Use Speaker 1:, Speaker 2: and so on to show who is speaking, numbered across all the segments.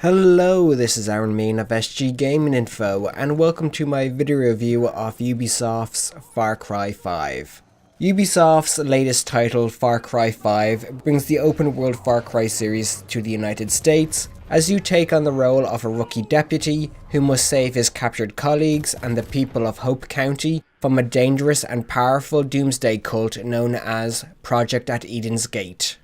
Speaker 1: Hello, this is Aaron Mean of SG Gaming Info, and welcome to my video review of Ubisoft's Far Cry 5. Ubisoft's latest title, Far Cry 5, brings the open-world Far Cry series to the United States, as you take on the role of a rookie deputy who must save his captured colleagues and the people of Hope County from a dangerous and powerful doomsday cult known as Project at Eden's Gate.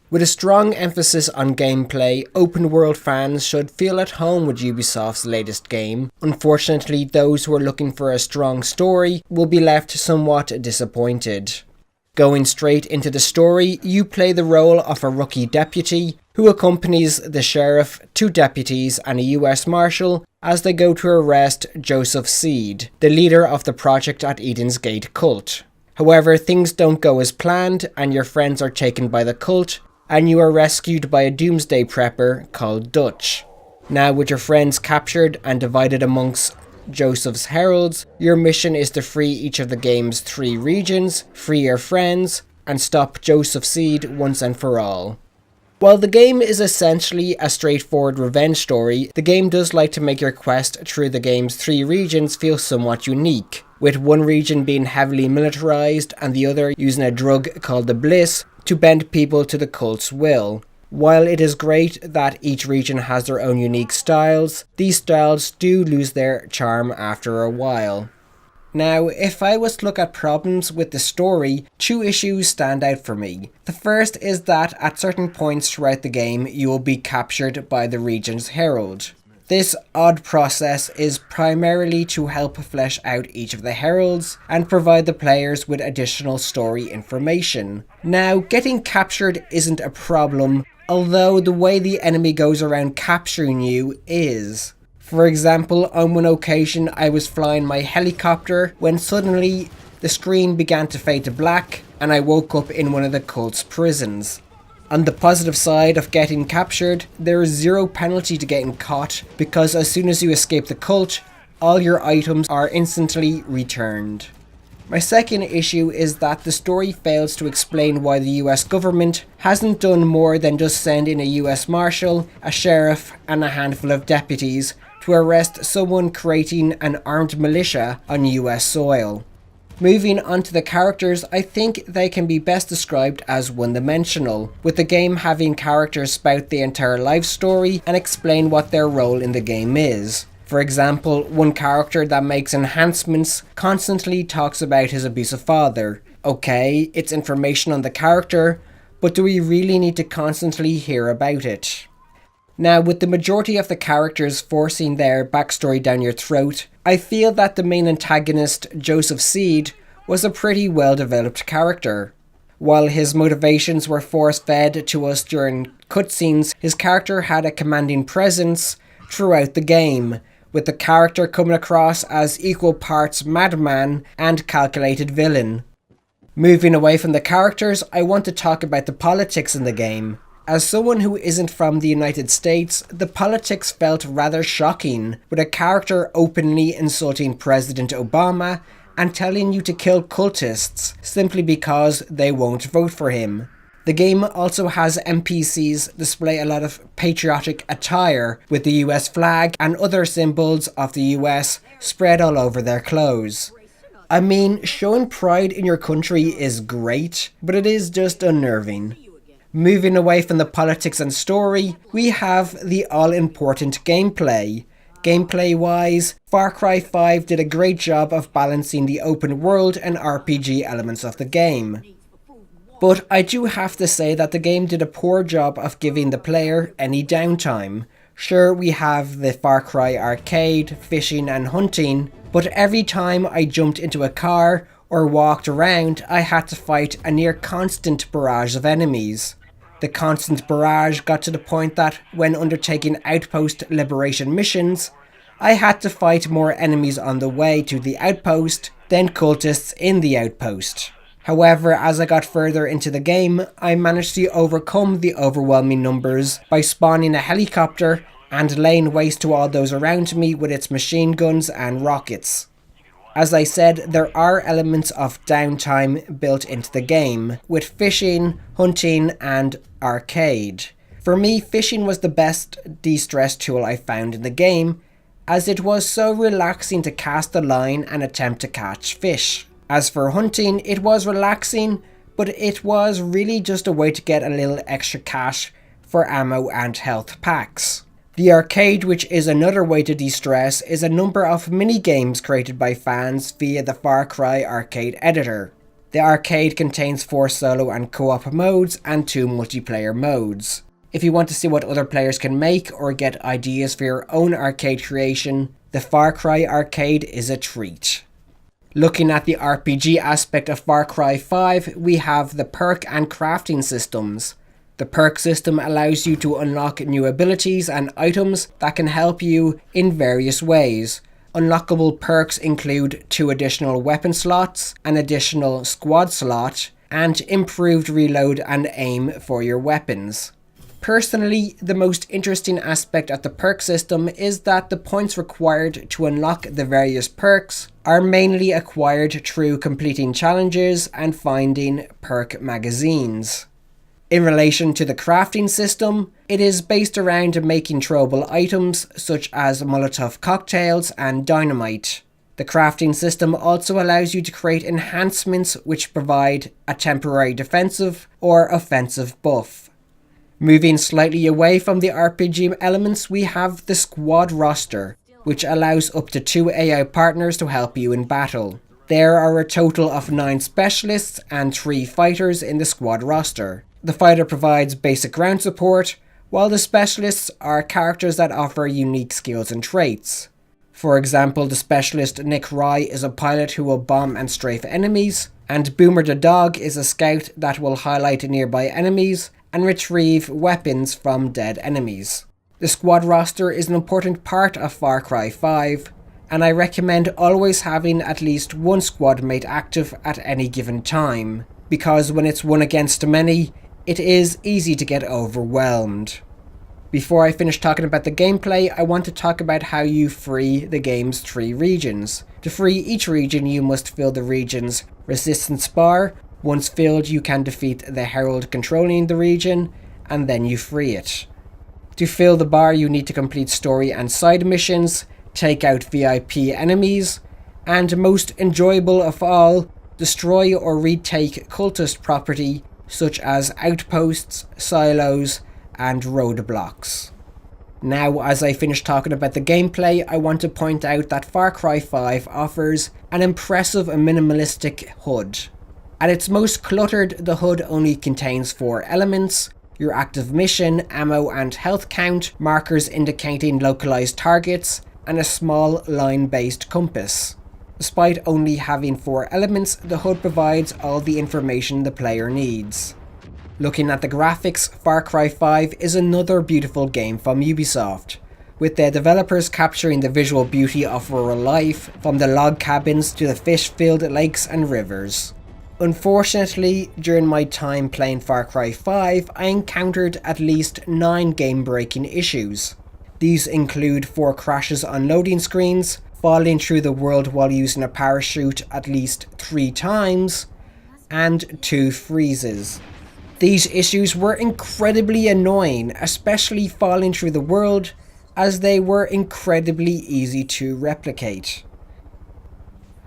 Speaker 1: With a strong emphasis on gameplay, open-world fans should feel at home with Ubisoft's latest game. Unfortunately, those who are looking for a strong story will be left somewhat disappointed. Going straight into the story, you play the role of a rookie deputy who accompanies the sheriff, two deputies and a US Marshal as they go to arrest Joseph Seed, the leader of the Project at Eden's Gate cult. However, things don't go as planned and your friends are taken by the cult, and you are rescued by a doomsday prepper called Dutch. Now, with your friends captured and divided amongst Joseph's heralds, your mission is to free each of the game's 3 regions, free your friends, and stop Joseph Seed once and for all. While the game is essentially a straightforward revenge story, the game does like to make your quest through the game's 3 regions feel somewhat unique, with one region being heavily militarized and the other using a drug called the Bliss to bend people to the cult's will. While it is great that each region has their own unique styles, these styles do lose their charm after a while. Now, if I was to look at problems with the story, 2 issues stand out for me. The first is that at certain points throughout the game, you will be captured by the region's herald. This odd process is primarily to help flesh out each of the heralds and provide the players with additional story information. Now, getting captured isn't a problem, although the way the enemy goes around capturing you is. For example, on one occasion I was flying my helicopter when suddenly the screen began to fade to black and I woke up in one of the cult's prisons. On the positive side of getting captured, there is 0 penalty to getting caught because as soon as you escape the cult, all your items are instantly returned. My second issue is that the story fails to explain why the US government hasn't done more than just send in a US Marshal, a sheriff and a handful of deputies to arrest someone creating an armed militia on US soil. Moving on to the characters, I think they can be best described as one-dimensional, with the game having characters spout the entire life story and explain what their role in the game is. For example, one character that makes enhancements constantly talks about his abusive father. Okay, it's information on the character, but do we really need to constantly hear about it? Now, with the majority of the characters forcing their backstory down your throat, I feel that the main antagonist, Joseph Seed, was a pretty well developed character. While his motivations were force-fed to us during cutscenes, his character had a commanding presence throughout the game, with the character coming across as equal parts madman and calculated villain. Moving away from the characters, I want to talk about the politics in the game. As someone who isn't from the United States, the politics felt rather shocking, with a character openly insulting President Obama and telling you to kill cultists simply because they won't vote for him. The game also has NPCs display a lot of patriotic attire, with the US flag and other symbols of the US spread all over their clothes. I mean, showing pride in your country is great, but it is just unnerving. Moving away from the politics and story, we have the all-important gameplay. Gameplay-wise, Far Cry 5 did a great job of balancing the open world and RPG elements of the game. But I do have to say that the game did a poor job of giving the player any downtime. Sure, we have the Far Cry arcade, fishing and hunting, but every time I jumped into a car or walked around, I had to fight a near constant barrage of enemies. The constant barrage got to the point that when undertaking outpost liberation missions, I had to fight more enemies on the way to the outpost than cultists in the outpost. However, as I got further into the game, I managed to overcome the overwhelming numbers by spawning a helicopter and laying waste to all those around me with its machine guns and rockets. As I said, there are elements of downtime built into the game, with fishing, hunting and arcade. For me, fishing was the best de-stress tool I found in the game, as it was so relaxing to cast a line and attempt to catch fish. As for hunting, it was relaxing, but it was really just a way to get a little extra cash for ammo and health packs. The arcade, which is another way to de-stress, is a number of mini-games created by fans via the Far Cry arcade editor. The arcade contains 4 solo and co-op modes and 2 multiplayer modes. If you want to see what other players can make or get ideas for your own arcade creation, the Far Cry arcade is a treat. Looking at the RPG aspect of Far Cry 5, we have the perk and crafting systems. The perk system allows you to unlock new abilities and items that can help you in various ways. Unlockable perks include 2 additional weapon slots, an additional squad slot, and improved reload and aim for your weapons. Personally, the most interesting aspect of the perk system is that the points required to unlock the various perks are mainly acquired through completing challenges and finding perk magazines. In relation to the crafting system, it is based around making throwable items such as Molotov cocktails and dynamite. The crafting system also allows you to create enhancements which provide a temporary defensive or offensive buff. Moving slightly away from the RPG elements, we have the squad roster, which allows up to 2 AI partners to help you in battle. There are a total of 9 specialists and 3 fighters in the squad roster. The fighter provides basic ground support, while the specialists are characters that offer unique skills and traits. For example, the specialist Nick Rye is a pilot who will bomb and strafe enemies, and Boomer the dog is a scout that will highlight nearby enemies and retrieve weapons from dead enemies. The squad roster is an important part of Far Cry 5, and I recommend always having at least 1 squad mate active at any given time, because when it's one against many, it is easy to get overwhelmed. Before I finish talking about the gameplay, I want to talk about how you free the game's 3 regions. To free each region, you must fill the region's resistance bar. Once filled, you can defeat the herald controlling the region, and then you free it. To fill the bar, you need to complete story and side missions, take out VIP enemies, and most enjoyable of all, destroy or retake cultist property such as outposts, silos, and roadblocks. Now, as I finish talking about the gameplay, I want to point out that Far Cry 5 offers an impressive and minimalistic HUD. At its most cluttered, the HUD only contains 4 elements: your active mission, ammo and health count, markers indicating localized targets, and a small line-based compass. Despite only having 4 elements, the HUD provides all the information the player needs. Looking at the graphics, Far Cry 5 is another beautiful game from Ubisoft, with their developers capturing the visual beauty of rural life, from the log cabins to the fish-filled lakes and rivers. Unfortunately, during my time playing Far Cry 5, I encountered at least 9 game-breaking issues. These include 4 crashes on loading screens, falling through the world while using a parachute at least 3 times, and 2 freezes. These issues were incredibly annoying, especially falling through the world, as they were incredibly easy to replicate.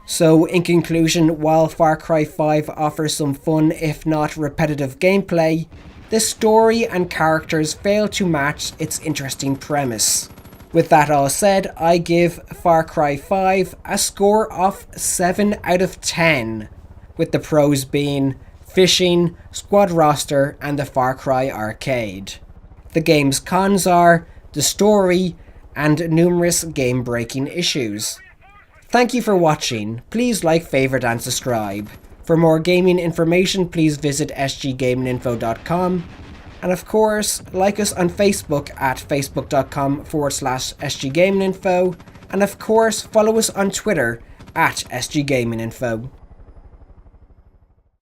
Speaker 1: So in conclusion, while Far Cry 5 offers some fun if not repetitive gameplay, the story and characters fail to match its interesting premise. With that all said, I give Far Cry 5 a score of 7 out of 10, with the pros being fishing, squad roster, and the Far Cry arcade. The game's cons are the story and numerous game-breaking issues. Thank you for watching. Please like, favorite, and subscribe. For more gaming information, please visit sggaminginfo.com. And of course, like us on Facebook at facebook.com/sggaminginfo. And of course, follow us on Twitter at sggaminginfo.